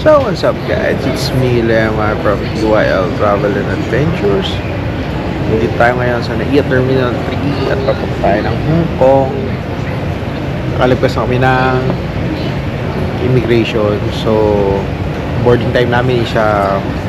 So what's up guys, it's me Lemar from TYL Travel and Adventures. Hindi tayo ngayon sa NAIA Terminal 3 at papunta tayo ng Hong Kong. Nakalagpas na kami ng immigration. So boarding time namin is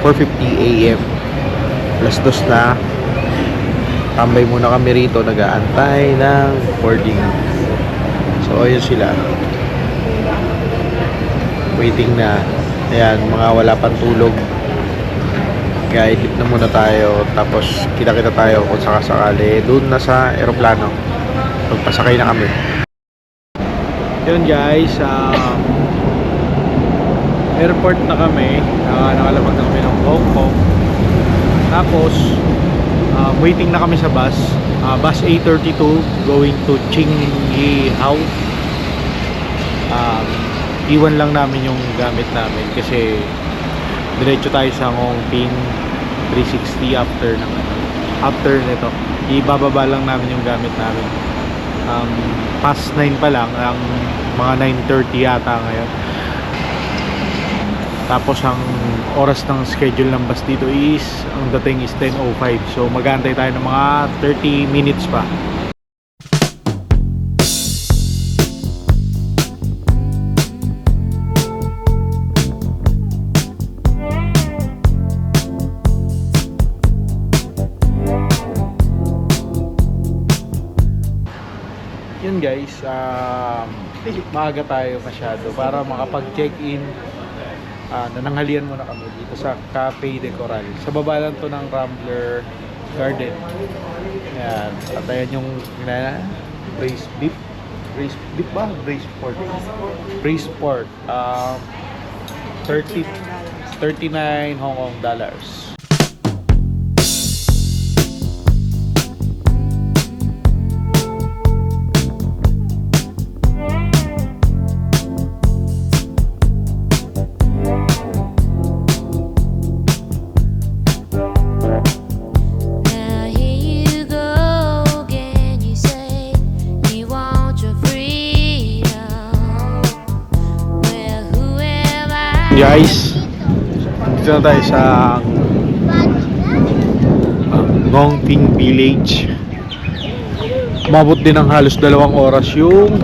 4:50 AM. Alas 2 na. Tambay muna kami rito, nag-aantay ng boarding. So ayun sila, waiting na. Ayan, mga wala pang tulog. Kaya idip na muna tayo. Tapos kita-kita tayo kung sakasakali doon na sa aeroplano. Magpasakay na kami. Yun guys, airport na kami. Nakalabag na kami ng Hong Kong. Tapos waiting na kami sa bus. Bus A32 going to Qinghai. Iwan lang namin yung gamit namin kasi diretso tayo sa Hongping 360 after nito. Ibababa lang namin yung gamit namin. Past 9 pa lang, ang mga 9:30 yata ngayon. Tapos ang oras ng schedule ng bus dito is, ang dating is 10:05. So mag-aantay tayo ng mga 30 minutes pa. Yun guys, maaga tayo masyado para makapag-check-in. Nananghalian muna kami dito sa Cafe de Coral. Sa baba lang to ng Rambler Garden. Ayan. At ayan yung braised beef. Braised beef ba? Braised pork. Braised pork. 39 Hong Kong dollars. Guys, dito na tayo sa Hongping Village. Umabot din ng halos 2 oras yung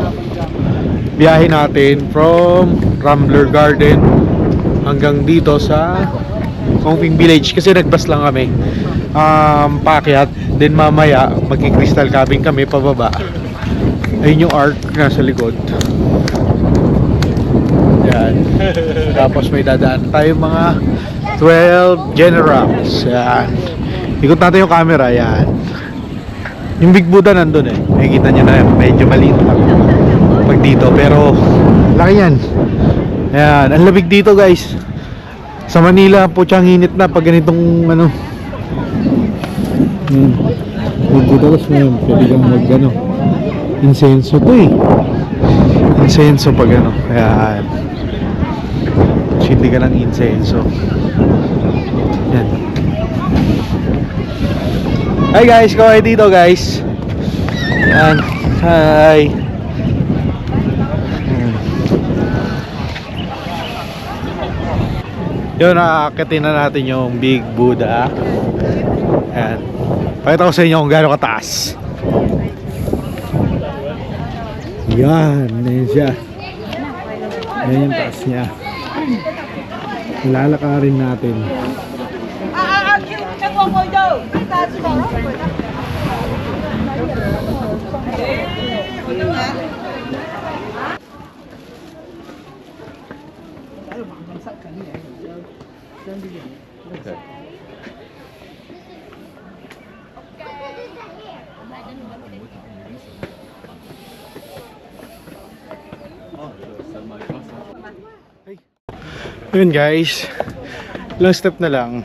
biyahe natin from Rambler Garden hanggang dito sa Hongping Village kasi nagbus lang kami. Paakyat, then mamaya magki-crystal cabin kami pababa. Ayun yung arc nasa likod. Yan. Tapos may dadaan tayo mga 12 generals. Yan. Ikot natin yung camera. Yan. Yung Big Buddha nandun eh. Makikita nyo na medyo maliit lang pag dito. Pero laki yan. Yan. Ang labig dito guys. Sa Manila po tiyang init na pag ganitong ano. Big Buddha kasi pwede kang mag ano. Insenso to eh. Insenso pag ano. Yan. Hindi ka ng insenso. Yan. Hi guys, kaway dito guys. Yan. Hi. Yun, nakakakitin na natin yung Big Buddha. Yan. Pakita ko sa inyo kung gaano kataas. Yan, yan siya. Yan yung taas niya. Lalakarin natin. Yun guys, ilang step na lang,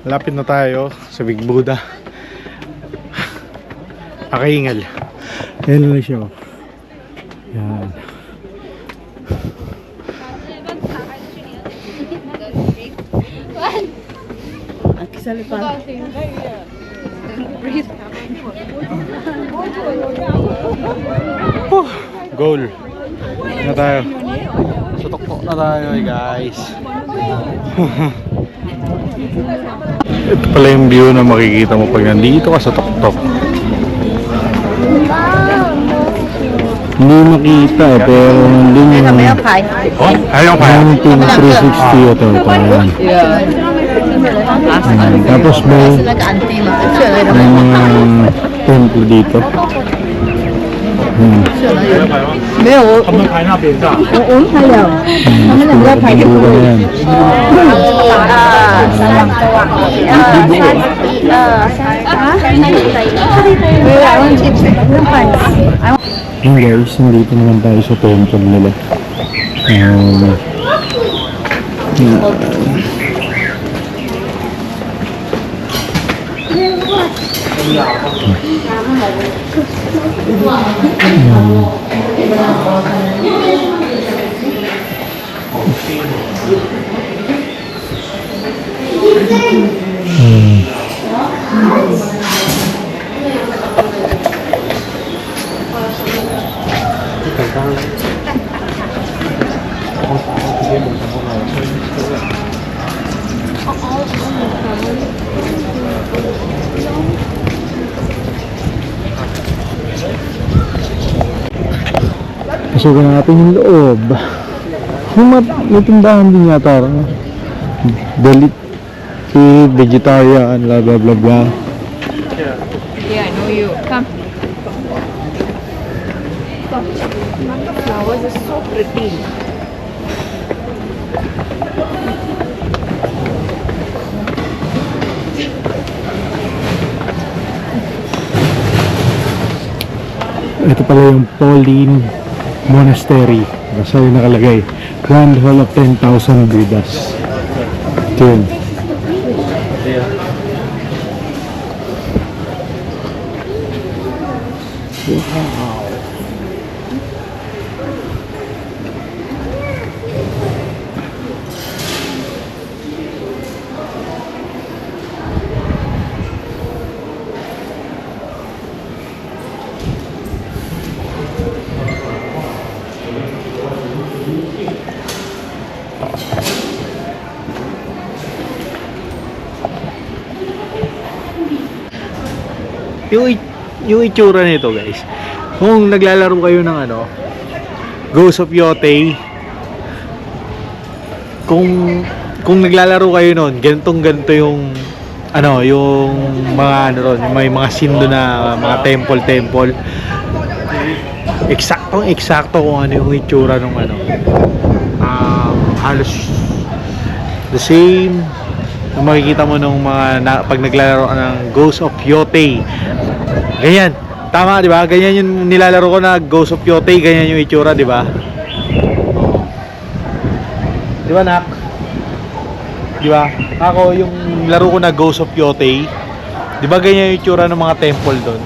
lapit na tayo sa Big Buddha. Nakahingal. Ayan na siya. Yan. Goal. Na tayo. Sutok na tayo guys. Ito pala yung view na makikita mo pag nandito ka sa tuktok. Hindi makita eh, pero nandun yung... Ayaw pa yan. Yung Team 360 ito. Tapos may temple dito. 没有，他们排那边上。我们还有，他们两个排队。Yung guys, nandito naman tayo sa temple nila. Pasukin natin yung loob. May tindahan din yata. Dalit, vegetarian, blah blah blah blah. Yeah, I know you. Come. The flowers are so pretty. Ito pala yung Pauline Monastery. Basta yung nakalagay. Grand Hall of 10,000 Buddhas. Ito yun. Wow. Yung itsura nito guys, kung naglalaro kayo ng ano, Ghost of Yotei, kung naglalaro kayo nun, ganito yung ano, yung mga ano ron, may mga sindo na mga temple, eksakto kung ano yung itsura nung ano, halos the same yung makikita mo nung mga pag naglalaro ng Ghost of Yotei. Ganyan. Tama, di ba? Ganyan yung nilalaro ko na Ghost of Yotei. Ganyan yung itsura, di ba? Oh. Di ba, Nak? Di ba? Ako, yung laro ko na Ghost of Yotei, di ba ganyan yung itsura ng mga temple doon?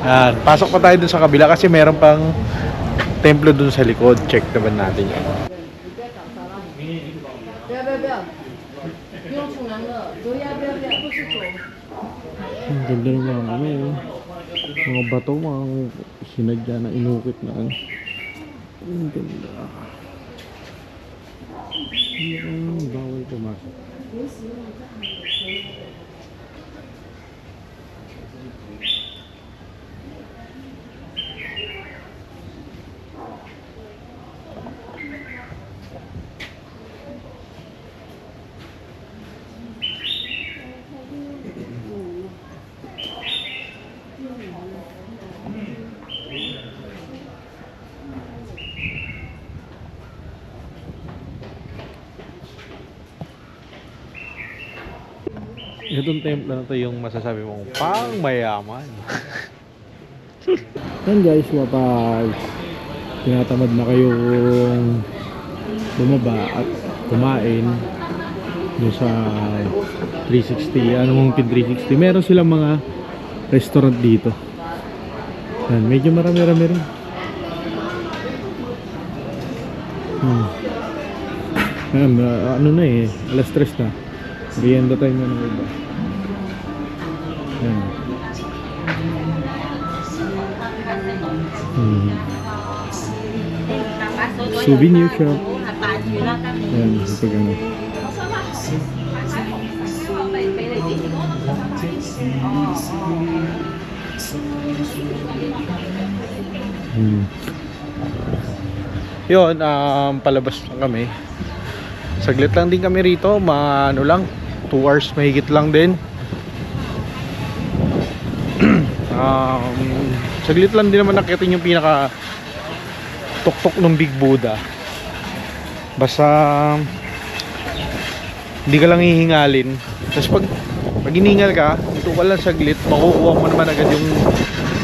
Yan. Pasok pa tayo dun sa kabila kasi meron pang templo dun sa likod. Check naman natin yun. Ang ganda ng mga ano eh. Mga bato, mga sinadya na inukit na ano. Ang ganda. Bawal pumasok. Itong templo na to yung masasabi mong pang mayaman. Yan guys, kapag tinatamad na kayong bumaba at kumain doon sa 360, ano mong pin 360, meron silang mga restaurant dito. Yan, medyo marami-rami rin. Yan, ano na eh, alas 3 na. Merienda time na ng iba. Yan. Hmm. Souvenir shop. Ayan, ito gano'n. Yun, palabas lang kami. Saglit lang din kami rito, ano lang, 2 hours mahigit lang din. Saglit lang din naman nakitin yung pinaka tuktok ng Big Buddha. Basta hindi ka lang hihingalin. Tapos pag hiningal ka, ito ka lang saglit, makukuha mo naman agad yung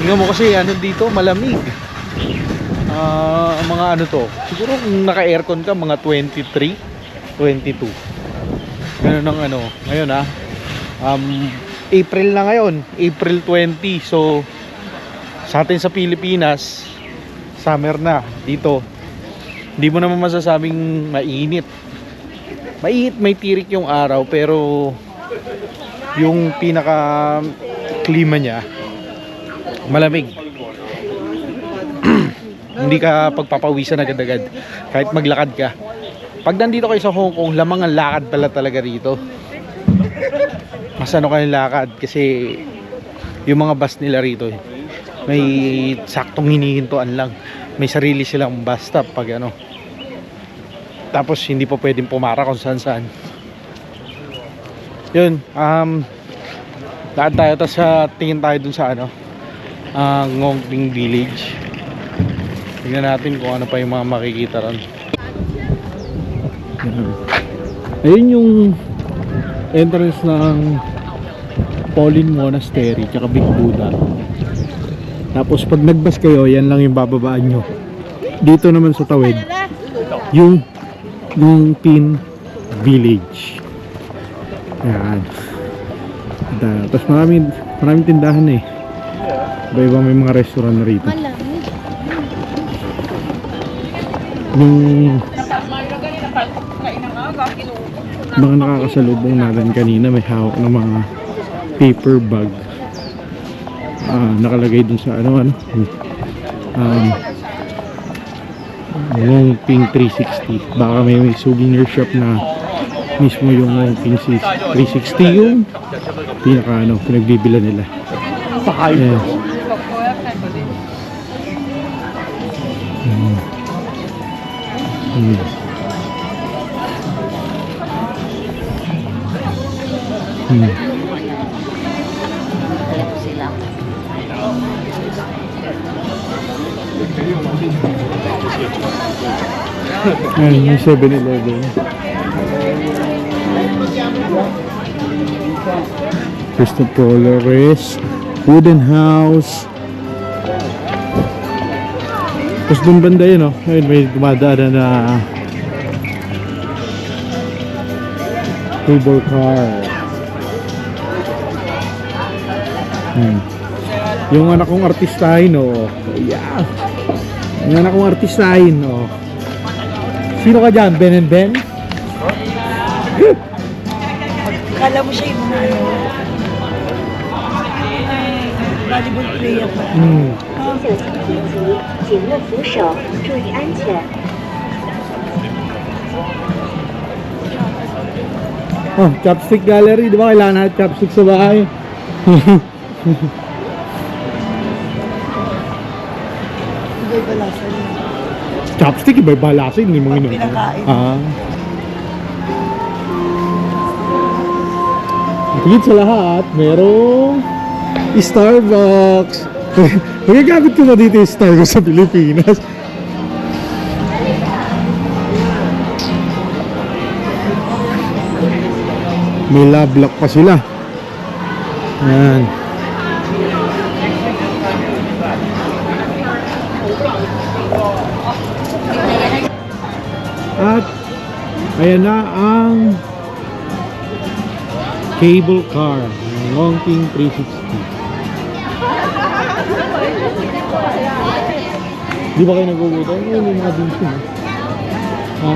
hinga mo kasi ano dito, malamig. Mga ano to, siguro kung naka-aircon ka, mga 23, 22. Ganun ang ano, ngayon April na ngayon, April 20. So sa atin sa Pilipinas, summer na dito. Hindi mo naman masasabing mainit. Mainit, may tirik yung araw, pero yung pinaka klima niya malamig. Hindi ka pagpapawisan agad-agad kahit maglakad ka. Pag nandito kayo sa Hong Kong, lamang ang lakad pala talaga rito. Mas ano kayong lakad kasi yung mga bus nila rito may saktong hinihintuan lang. May sarili silang bus stop pag ano. Tapos hindi pa pwedeng pumara kung saan saan. Yun, lakad tayo, tapos tingin tayo dun sa ano, Ngongping Village. Tingnan natin kung ano pa yung mga makikita ron. Ayun yung entrance ng Pauline Monastery tsaka Big Buddha. Tapos pag nagbas kayo, yan lang yung bababaan nyo. Dito naman sa tawid, yung Ngongping Village. Yan. Tapos maraming tindahan eh. Iba-iba may mga restaurant na rito. Yung mga nakakasalubong natin kanina, may hawak ng mga paper bag. Nakalagay dun sa Ngongping 360. Baka may souvenir shop na mismo yung Ngongping 360 yung pinaka pinagbibila nila. Yeah. Ayan, may 7-Eleven. Christopher Rest, Wooden House. Tapos dun banda yun, ayun, may dumadaan na cable car. Yung anak kong artistahin, yeah. Yung anak kong artistahin, Sino ka dyan? Ben and Ben? Kala mo siya yung volleyball player pa. 紧握扶手，注意安全。 Chopstick Gallery, di ba kailangan natin chopstick sa bahay? Iba-iba lasa niya. Chopstick, iba-iba lasa, hindi mo Pag ginagawa. pinakain. Higit sa lahat, merong Starbucks. Magagamit ko na dito yung Starbucks sa Pilipinas. May love lock pa sila. Ayan. At ayan na ang cable car, Ngongping 360. Di ba kayo nagugutom? Ay, may mga dito. Ha?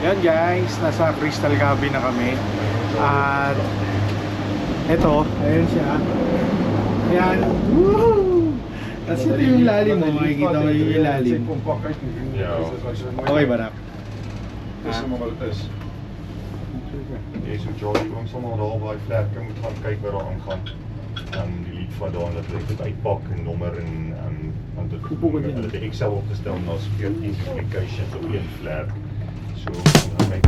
Yan guys, nasa Crystal Cabin na kami. At eto, ayun siya. Ayan. Woo! Tapos ito yung ilalim mo, makikita mo yung ilalim. Okay ba na? Dis is maar wat het is. Nee, so Jordy, ons sal maar daar by vlerke moet gaan kyk wat daar aangaan. Die lied van daar, dat ek dit uitpak en nommer en want dit hulle het Excel opgestel na 14 applications op een vlerk. So, ons gaan kyk.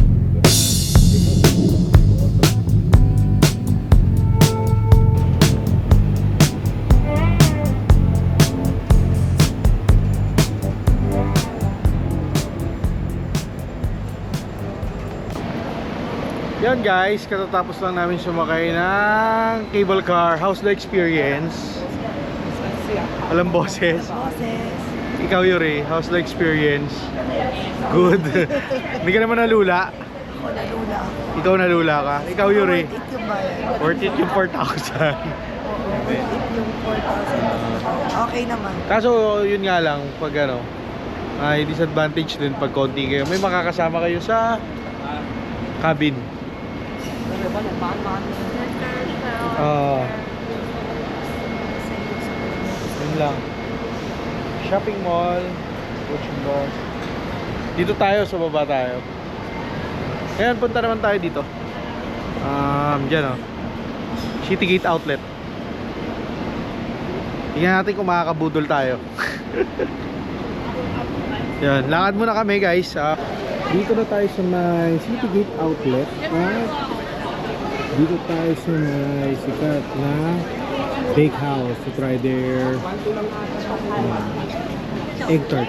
Yan guys, katatapos lang namin sumakay ng cable car. How's the experience? Walang boses. Ikaw Yuri, how's the experience? Good. Hindi ka naman nalula? Ako nalula. Ikaw nalula ka? Ikaw Yuri? Worth it yung bayan. Worth it yung 4,000. Worth it yung 4,000. Okay naman. Kaso yun nga lang, pag ano, ay disadvantage din pag konti kayo. May makakasama kayo sa cabin. Yun lang. Shopping mall, coaching boss. Dito tayo, sa baba tayo. Ngayon, punta naman tayo dito. Dyan oh. Citygate Outlet. Tingnan natin kung makakabudol tayo. Yan, lakad muna kami guys. Dito na tayo sa may Citygate Outlet. Dito tayo sa may sikat na bakehouse to try their egg tart.